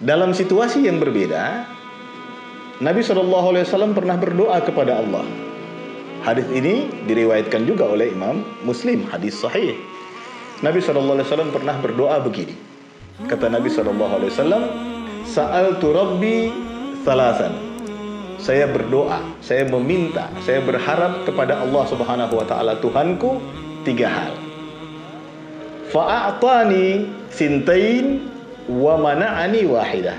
Dalam situasi yang berbeda, Nabi SAW pernah berdoa kepada Allah. Hadis ini diriwayatkan juga oleh Imam Muslim, hadis sahih. Nabi SAW pernah berdoa begini. Kata Nabi SAW, Sa'altu Rabbi thalathan. Saya berdoa, saya meminta, saya berharap kepada Allah Subhanahu wa taala Tuhanku 3 hal. Fa'atani sintain wa mana'ani wahidah.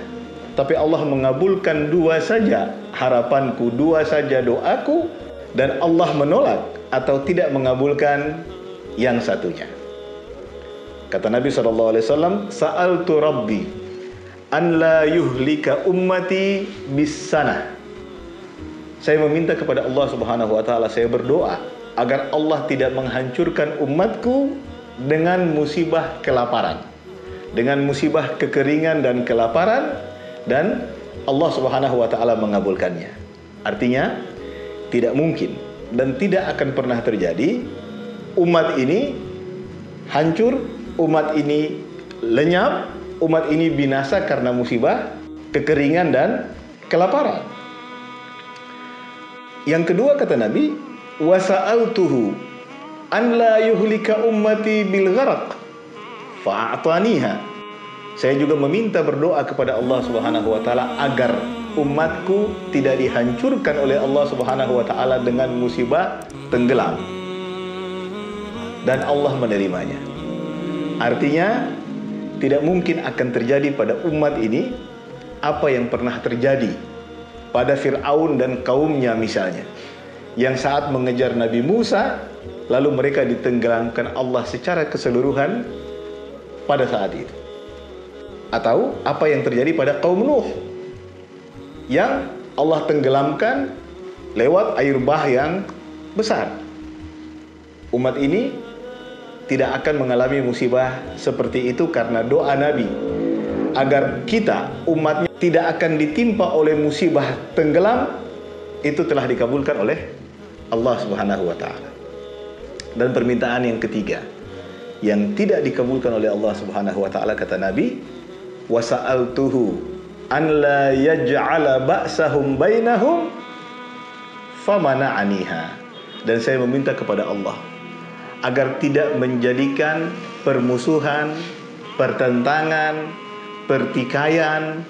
Tapi Allah mengabulkan 2 saja harapanku, 2 saja doaku, dan Allah menolak atau tidak mengabulkan yang satunya. Kata Nabi SAW, Sa'altu Rabbi an la yuhlika ummati bis-sanah. Saya meminta kepada Allah Subhanahu wa taala, saya berdoa agar Allah tidak menghancurkan umatku dengan musibah kelaparan, dengan musibah kekeringan dan kelaparan, dan Allah Subhanahu wa taala mengabulkannya. Artinya tidak mungkin dan tidak akan pernah terjadi umat ini hancur, umat ini lenyap, umat ini binasa karena musibah kekeringan dan kelaparan. Yang kedua kata Nabi, wa sa'altuhu an la yuhlika ummati bil gharaq fa'ataniha. Saya juga meminta berdoa kepada Allah Subhanahu wa taala agar umatku tidak dihancurkan oleh Allah Subhanahu wa taala dengan musibah tenggelam, dan Allah menerimanya. Artinya tidak mungkin akan terjadi pada umat ini apa yang pernah terjadi pada Fir'aun dan kaumnya misalnya, yang saat mengejar Nabi Musa lalu mereka ditenggelamkan Allah secara keseluruhan pada saat itu. Atau apa yang terjadi pada kaum Nuh, yang Allah tenggelamkan lewat air bah yang besar. Umat ini tidak akan mengalami musibah seperti itu karena doa Nabi agar kita, umatnya, tidak akan ditimpa oleh musibah tenggelam. Itu telah dikabulkan oleh Allah Subhanahu wa taala. Dan permintaan yang ketiga yang tidak dikabulkan oleh Allah Subhanahu wa taala, kata Nabi, wa sa'altuhu an la yaj'ala ba'sahum bainahum famana'aniha. Dan saya meminta kepada Allah agar tidak menjadikan permusuhan, pertentangan, pertikaian,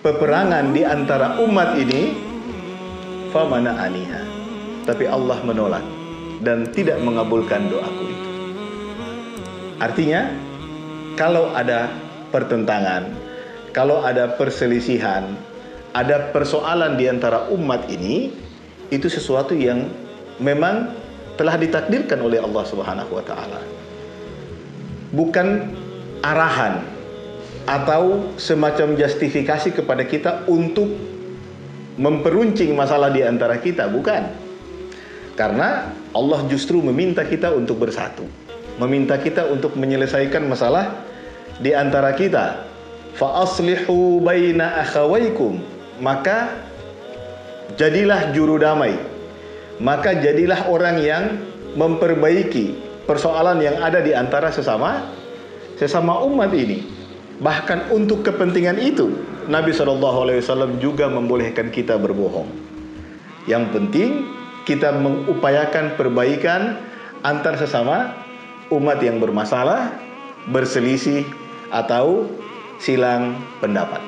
peperangan di antara umat ini, famana'aniha. Tapi Allah menolak dan tidak mengabulkan doaku itu. Artinya, kalau ada pertentangan, kalau ada perselisihan, ada persoalan di antara umat ini, itu sesuatu yang memang telah ditakdirkan oleh Allah Subhanahu wa taala. Bukan arahan atau semacam justifikasi kepada kita untuk memperuncing masalah di antara kita, bukan. Karena Allah justru meminta kita untuk bersatu, meminta kita untuk menyelesaikan masalah di antara kita. Fa aslihu baina akhawaykum, maka jadilah juru damai, maka jadilah orang yang memperbaiki persoalan yang ada di antara sesama umat ini. Bahkan untuk kepentingan itu Nabi SAW juga membolehkan kita berbohong. Yang penting kita mengupayakan perbaikan antar sesama umat yang bermasalah, berselisih, atau silang pendapat.